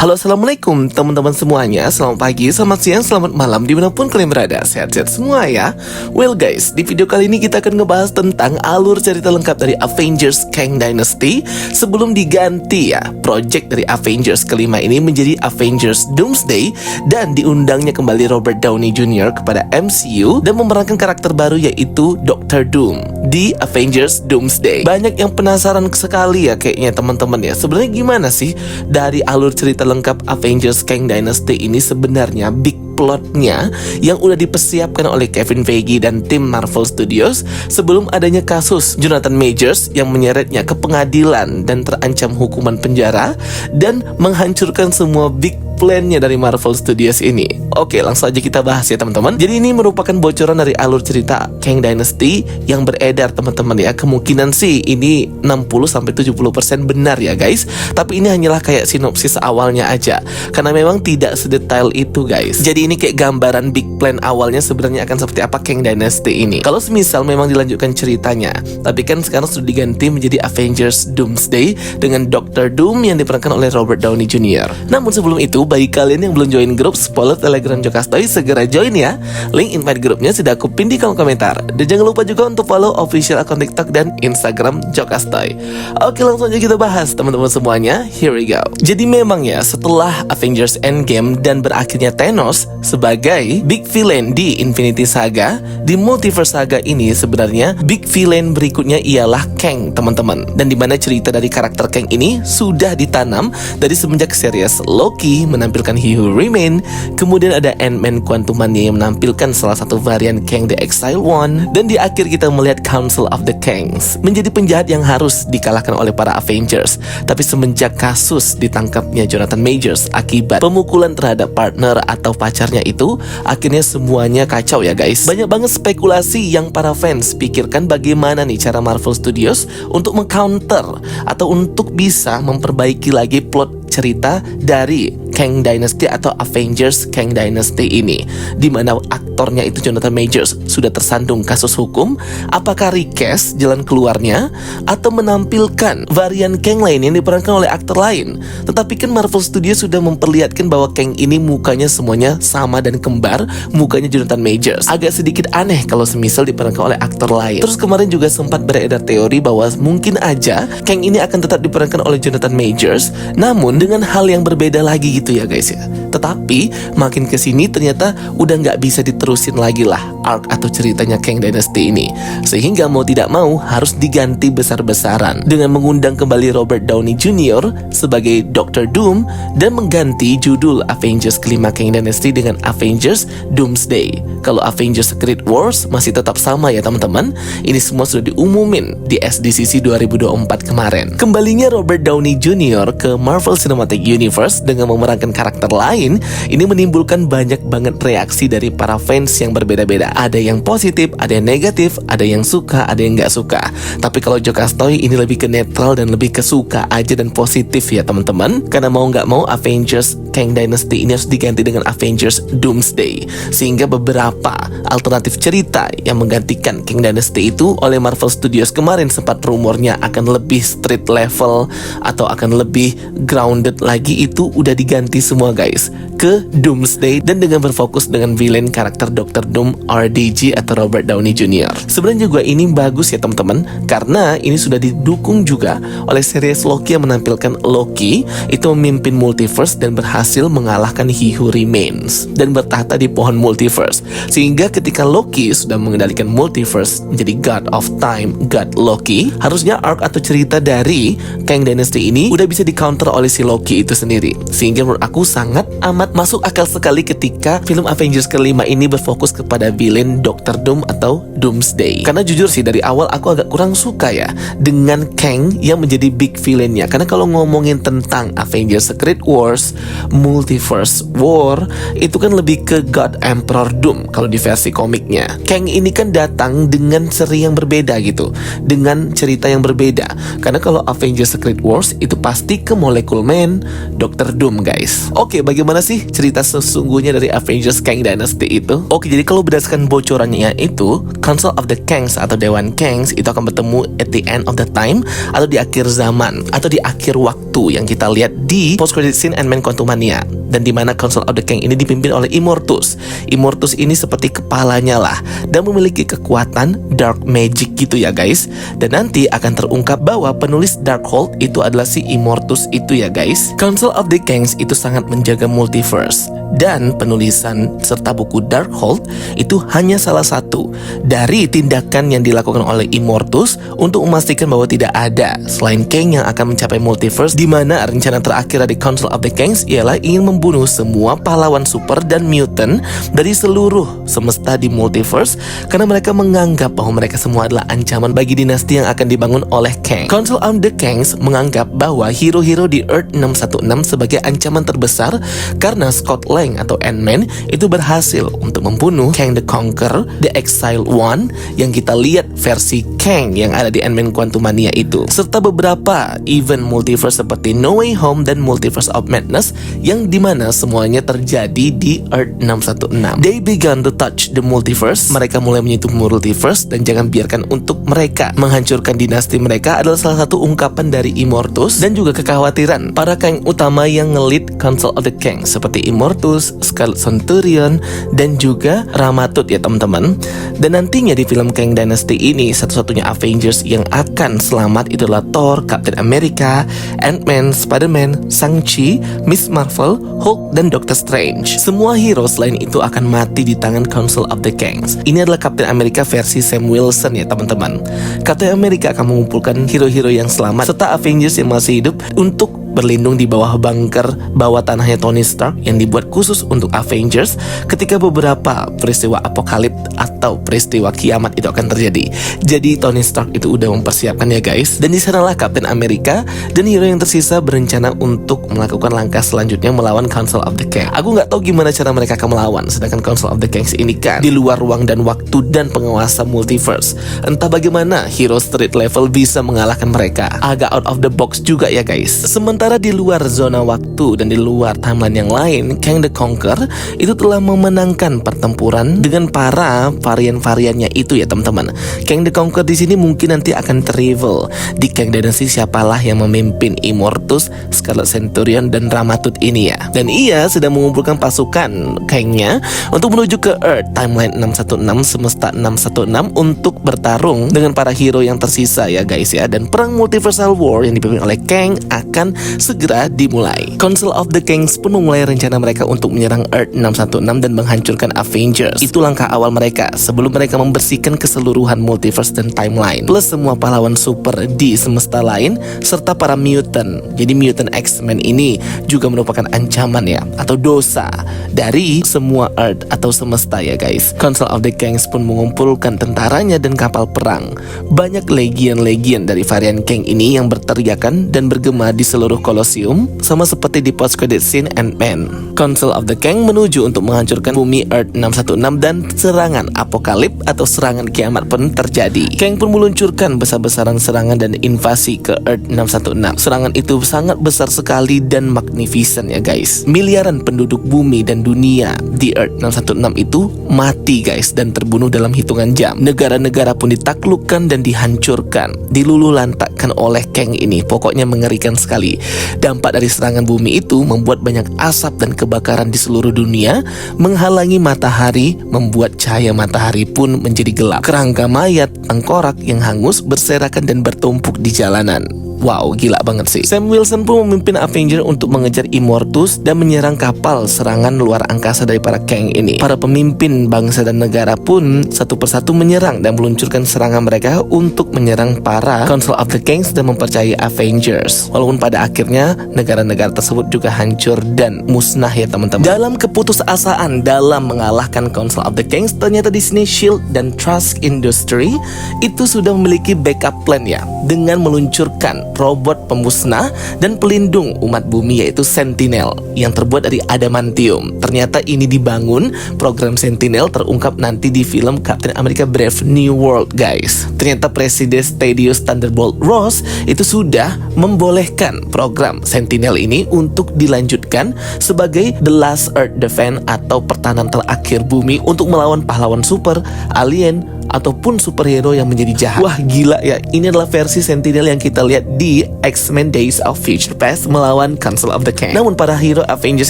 Halo, assalamualaikum teman-teman semuanya. Selamat pagi, selamat siang, selamat malam dimanapun kalian berada. Sehat-sehat semua ya. Well guys, di video kali ini kita akan ngebahas tentang alur cerita lengkap dari Avengers Kang Dynasty sebelum diganti ya. Project dari Avengers kelima ini menjadi Avengers Doomsday dan diundangnya kembali Robert Downey Jr. kepada MCU dan memerankan karakter baru yaitu Dr. Doom di Avengers Doomsday. Banyak yang penasaran sekali ya kayaknya teman-teman ya. Sebenarnya gimana sih dari alur cerita lengkap Avengers Kang Dynasty ini, sebenarnya big plotnya yang udah dipersiapkan oleh Kevin Feige dan tim Marvel Studios sebelum adanya kasus Jonathan Majors yang menyeretnya ke pengadilan dan terancam hukuman penjara dan menghancurkan semua big plan-nya dari Marvel Studios ini. Oke, langsung aja kita bahas ya teman-teman. Jadi ini merupakan bocoran dari alur cerita Kang Dynasty yang beredar teman-teman ya. Kemungkinan sih ini 60-70% benar ya guys. Tapi ini hanyalah kayak sinopsis awalnya aja, karena memang tidak sedetail itu guys. Jadi ini kayak gambaran big plan awalnya sebenarnya akan seperti apa Kang Dynasty ini. Kalau semisal memang dilanjutkan ceritanya, tapi kan sekarang sudah diganti menjadi Avengers Doomsday dengan Dr. Doom yang diperankan oleh Robert Downey Jr. Namun sebelum itu, bagi kalian yang belum join grup spoiler Telegram Jokastoy, segera join ya. Link invite grupnya sudah aku pin di kolom komentar. Dan jangan lupa juga untuk follow official akun TikTok dan Instagram Jokastoy. Oke, langsung aja kita bahas teman-teman semuanya. Here we go. Jadi memang ya, setelah Avengers Endgame dan berakhirnya Thanos sebagai big villain di Infinity Saga, di Multiverse Saga ini sebenarnya big villain berikutnya ialah Kang teman-teman. Dan dimana cerita dari karakter Kang ini sudah ditanam dari semenjak series Loki menampilkan He Who Remain, kemudian ada Ant-Man Quantumania yang menampilkan salah satu varian Kang the Exile One, dan di akhir kita melihat Council of the Kangs menjadi penjahat yang harus dikalahkan oleh para Avengers. Tapi semenjak kasus ditangkapnya Jonathan Majors akibat pemukulan terhadap partner atau pacarnya itu, akhirnya semuanya kacau ya guys. Banyak banget spekulasi yang para fans pikirkan bagaimana nih cara Marvel Studios untuk mengcounter atau untuk bisa memperbaiki lagi plot cerita dari Kang Dynasty atau Avengers Kang Dynasty ini, dimana aktornya itu Jonathan Majors sudah tersandung kasus hukum. Apakah recast jalan keluarnya atau menampilkan varian Kang lain yang diperankan oleh aktor lain? Tetapi kan Marvel Studios sudah memperlihatkan bahwa Kang ini mukanya semuanya sama dan kembar, mukanya Jonathan Majors. Agak sedikit aneh kalau semisal diperankan oleh aktor lain. Terus kemarin juga sempat beredar teori bahwa mungkin aja Kang ini akan tetap diperankan oleh Jonathan Majors, namun dengan hal yang berbeda lagi gitu ya guys ya. Tetapi makin kesini ternyata udah nggak bisa diterusin lagi lah arc atau ceritanya Kang Dynasty ini, sehingga mau tidak mau harus diganti besar-besaran dengan mengundang kembali Robert Downey Jr. sebagai Dr. Doom dan mengganti judul Avengers kelima Kang Dynasty dengan Avengers Doomsday. Kalau Avengers Secret Wars masih tetap sama ya teman-teman. Ini semua sudah diumumin di SDCC 2024 kemarin. Kembalinya Robert Downey Jr. ke Marvel Cinematic Universe dengan memerankan karakter lain, ini menimbulkan banyak banget reaksi dari para fans yang berbeda-beda. Ada yang positif, ada yang negatif, ada yang suka, ada yang nggak suka. Tapi kalau Jokastoy ini lebih ke netral dan lebih ke suka aja dan positif ya teman-teman. Karena mau nggak mau Avengers Kang Dynasty ini harus diganti dengan Avengers Doomsday, sehingga beberapa alternatif cerita yang menggantikan Kang Dynasty itu oleh Marvel Studios kemarin sempat rumornya akan lebih street level atau akan lebih grounded lagi, itu udah diganti semua guys ke Doomsday dan dengan berfokus dengan villain karakter Dr. Doom RDJ atau Robert Downey Jr. Sebenarnya juga ini bagus ya teman-teman, karena ini sudah didukung juga oleh series Loki yang menampilkan Loki itu memimpin multiverse dan berhasil mengalahkan He Who Remains dan bertahta di pohon multiverse, sehingga ketika Loki sudah mengendalikan multiverse menjadi God of Time, God Loki, harusnya arc atau cerita dari Kang Dynasty ini udah bisa di counter oleh si Loki itu sendiri. Sehingga menurut aku sangat amat masuk akal sekali ketika film Avengers kelima ini berfokus kepada villain Dr. Doom atau Doomsday. Karena jujur sih dari awal aku agak kurang suka ya dengan Kang yang menjadi big villainnya. Karena kalau ngomongin tentang Avengers Secret Wars, Multiverse War, itu kan lebih ke God Emperor Doom kalau di versi komiknya. Kang ini kan datang dengan seri yang berbeda gitu, dengan cerita yang berbeda. Karena kalau Avengers Secret Wars itu pasti ke Molecule Man, Dr. Doom guys. Oke, bagaimana sih cerita sesungguhnya dari Avengers Kang Dynasty itu? Oke, jadi kalau berdasarkan bocorannya itu, Council of the Kangs atau Dewan Kangs itu akan bertemu at the end of the time, atau di akhir zaman, atau di akhir waktu yang kita lihat di post credit scene Ant-Man Quantumania. Dan di mana Council of the Kang ini dipimpin oleh Immortus. Immortus ini seperti kepalanya lah, dan memiliki kekuatan dark magic gitu ya guys. Dan nanti akan terungkap bahwa penulis Darkhold itu adalah si Immortus itu ya guys. Council of the Kangs itu sangat menjaga multiverse, dan penulisan serta buku Darkhold itu hanya salah satu dari tindakan yang dilakukan oleh Immortus untuk memastikan bahwa tidak ada selain Kang yang akan mencapai multiverse, di mana rencana terakhir dari Council of the Kangs ialah ingin membunuh semua pahlawan super dan mutant dari seluruh semesta di multiverse, karena mereka menganggap bahwa mereka semua adalah ancaman bagi dinasti yang akan dibangun oleh Kang. Council of the Kangs menganggap bahwa hero-hero di Earth 616 sebagai ancaman terbesar karena Scott Lang atau Ant-Man itu berhasil untuk membunuh Kang the Conqueror, the Exiled One, yang kita lihat versi Kang yang ada di Ant-Man Quantumania itu, serta beberapa event multiverse seperti No Way Home dan Multiverse of Madness yang dimana semuanya terjadi di Earth 616. They began to touch the multiverse. Mereka mulai menyentuh multiverse, dan jangan biarkan untuk mereka menghancurkan dinasti mereka adalah salah satu ungkapan dari Immortus, dan juga kekhawatiran para Kang utama yang ngelit Council of the Kang seperti Immortus, Scarlet Centurion, dan juga Ramatut ya teman-teman. Dan nantinya di film Kang Dynasty ini satu-satunya Avengers yang akan selamat itu adalah Thor, Captain America, Ant-Man, Spider-Man, Shang-Chi, Miss Marvel, Hulk, dan Doctor Strange. Semua hero selain itu akan mati di tangan Council of the Kangs. Ini adalah Captain America versi Sam Wilson ya teman-teman. Captain America akan mengumpulkan hero-hero yang selamat serta Avengers yang masih hidup untuk berlindung di bawah bunker bawah tanahnya Tony Stark yang dibuat khusus untuk Avengers ketika beberapa peristiwa apokalip atau peristiwa kiamat itu akan terjadi. Jadi Tony Stark itu udah mempersiapkan ya guys. Dan di sanalah Captain America dan hero yang tersisa berencana untuk melakukan langkah selanjutnya melawan Council of the Kang. Aku nggak tahu gimana cara mereka akan melawan, sedangkan Council of the Kangs ini kan di luar ruang dan waktu dan penguasa multiverse. Entah bagaimana hero street level bisa mengalahkan mereka. Agak out of the box juga ya guys. Sementara di luar zona waktu dan di luar timeline yang lain, Kang the Conqueror itu telah memenangkan pertempuran dengan para varian-variannya itu ya teman-teman. Kang the Conqueror di sini mungkin nanti akan terreveal di Kang Dynasty siapalah yang memimpin Immortus, Scarlet Centurion, dan Ramatut ini ya. Dan ia sedang mengumpulkan pasukan Kangnya untuk menuju ke Earth timeline 616 semesta 616 untuk bertarung dengan para hero yang tersisa ya guys ya. Dan perang multiversal war yang dipimpin oleh Kang akan segera dimulai. Council of the Kangs pun memulai rencana mereka untuk menyerang Earth 616 dan menghancurkan Avengers. Itu langkah awal mereka sebelum mereka membersihkan keseluruhan multiverse dan timeline, plus semua pahlawan super di semesta lain serta para mutant. Jadi mutant X-Men ini juga merupakan ancaman ya, atau dosa dari semua Earth atau semesta ya guys. Council of the Kangs pun mengumpulkan tentaranya dan kapal perang. Banyak legion-legion dari varian Kang ini yang berteriakan dan bergema di seluruh Colosseum, sama seperti di post credit scene Ant-Man. Council of the Kang menuju untuk menghancurkan bumi Earth 616 dan serangan apokalip atau serangan kiamat pun terjadi. Kang pun meluncurkan besar-besaran serangan dan invasi ke Earth 616. Serangan itu sangat besar sekali dan magnificent ya guys. Miliaran penduduk bumi dan dunia di Earth 616 itu mati guys dan terbunuh dalam hitungan jam. Negara-negara pun ditaklukkan dan dihancurkan, dilululantakkan oleh Kang ini. Pokoknya mengerikan sekali. Dampak dari serangan bumi itu membuat banyak asap dan kebakaran di seluruh dunia, menghalangi matahari, membuat cahaya matahari pun menjadi gelap. Kerangka mayat, tengkorak yang hangus berserakan dan bertumpuk di jalanan. Wow, gila banget sih. Sam Wilson pun memimpin Avenger untuk mengejar Immortus dan menyerang kapal serangan luar angkasa dari para Kang ini. Para pemimpin bangsa dan negara pun satu persatu menyerang dan meluncurkan serangan mereka untuk menyerang para Council of the Kangs dan mempercayai Avengers. Walaupun pada akhirnya negara-negara tersebut juga hancur dan musnah ya teman-teman. Dalam keputusasaan dalam mengalahkan Council of the Kangs, ternyata di sini Shield dan Trask Industry itu sudah memiliki backup plan ya, dengan meluncurkan robot pemusnah dan pelindung umat bumi yaitu Sentinel yang terbuat dari adamantium. Ternyata ini dibangun, program Sentinel terungkap nanti di film Captain America Brave New World, guys. Ternyata Presiden Thaddeus Thunderbolt Ross itu sudah membolehkan program Sentinel ini untuk dilanjutkan sebagai The Last Earth Defense atau pertahanan terakhir bumi untuk melawan pahlawan super, alien, ataupun superhero yang menjadi jahat. Wah gila ya, ini adalah versi Sentinel yang kita lihat di X-Men Days of Future Past melawan Council of the Kang. Namun para hero Avengers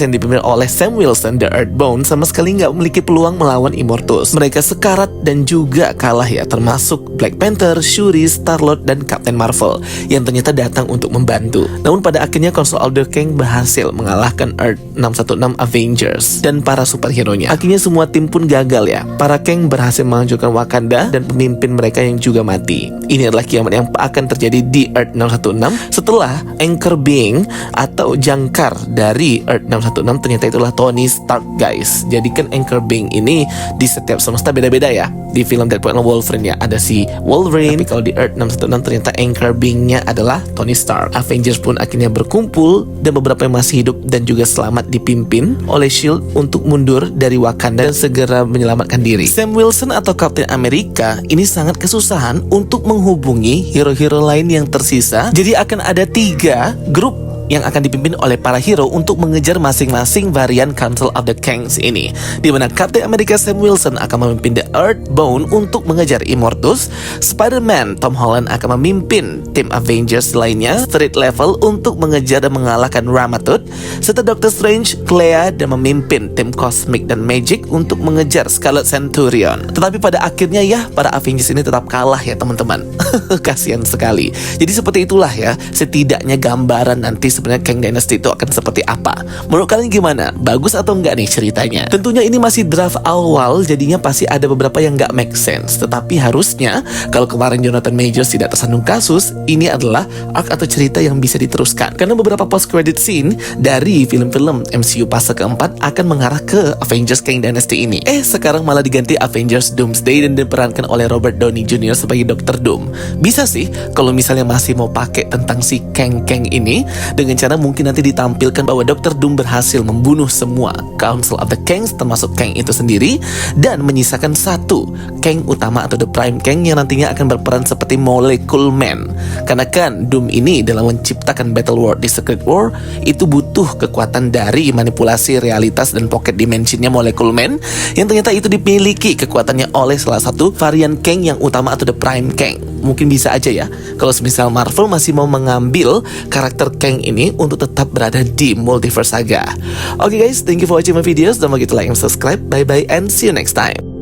yang dipimpin oleh Sam Wilson, The Earthbound, sama sekali nggak memiliki peluang melawan Immortus. Mereka sekarat dan juga kalah ya, termasuk Black Panther, Shuri, Star-Lord, dan Captain Marvel yang ternyata datang untuk membantu. Namun pada akhirnya Council of the Kang berhasil mengalahkan Earth 616 Avengers dan para superhero-nya. Akhirnya semua tim pun gagal ya. Para Kang berhasil menghancurkan Wakanda dan pemimpin mereka yang juga mati. Ini adalah kiamat yang akan terjadi di Earth 616 setelah anchor being atau jangkar dari Earth 616 ternyata itulah Tony Stark, guys. Jadi kan anchor being ini di setiap semesta beda-beda ya. Di film Deadpool and Wolverine ya ada si Wolverine, tapi kalau di Earth 616 ternyata anchor being-nya adalah Tony Stark. Avengers pun akhirnya berkumpul dan beberapa yang masih hidup dan juga selamat dipimpin oleh S.H.I.E.L.D. untuk mundur dari Wakanda dan segera menyelamatkan diri. Sam Wilson atau Captain America ini sangat kesusahan untuk menghubungi hero-hero lain yang tersisa. Jadi akan ada 3 grup yang akan dipimpin oleh para hero untuk mengejar masing-masing varian Council of the Kangs ini, di mana Captain America Sam Wilson akan memimpin The Earthbound untuk mengejar Immortus, Spider-Man Tom Holland akan memimpin tim Avengers lainnya Street Level untuk mengejar dan mengalahkan Ramatut, serta Doctor Strange, Clea dan memimpin tim Cosmic dan Magic untuk mengejar Scarlet Centurion. Tetapi pada akhirnya ya, para Avengers ini tetap kalah ya teman-teman. Kasihan sekali. Jadi seperti itulah ya, setidaknya gambaran nanti sebenarnya Kang Dynasty itu akan seperti apa. Menurut kalian gimana? Bagus atau enggak nih ceritanya? Tentunya ini masih draft awal, jadinya pasti ada beberapa yang enggak make sense. Tetapi harusnya kalau kemarin Jonathan Majors tidak tersandung kasus, ini adalah arc atau cerita yang bisa diteruskan. Karena beberapa post credit scene dari film-film MCU fase keempat akan mengarah ke Avengers Kang Dynasty ini. Sekarang malah diganti Avengers Doomsday dan diperankan oleh Robert Downey Jr. sebagai Dr. Doom. Bisa sih kalau misalnya masih mau pakai tentang si Kang ini dengan cara mungkin nanti ditampilkan bahwa Dr. Doom berhasil membunuh semua Council of the Kangs termasuk Kang itu sendiri dan menyisakan satu Kang utama atau The Prime Kang yang nantinya akan berperan seperti Molecule Man. Karena kan Doom ini dalam menciptakan Battle World di Secret War itu butuh kekuatan dari manipulasi realitas dan pocket dimensionnya Molecule Man yang ternyata itu dimiliki kekuatannya oleh salah satu varian Kang yang utama atau The Prime Kang. Mungkin bisa aja ya kalau semisal Marvel masih mau mengambil karakter Kang ini untuk tetap berada di Multiverse Saga. Oke guys, thank you for watching my videos. Don't forget to like and subscribe. Bye bye and see you next time.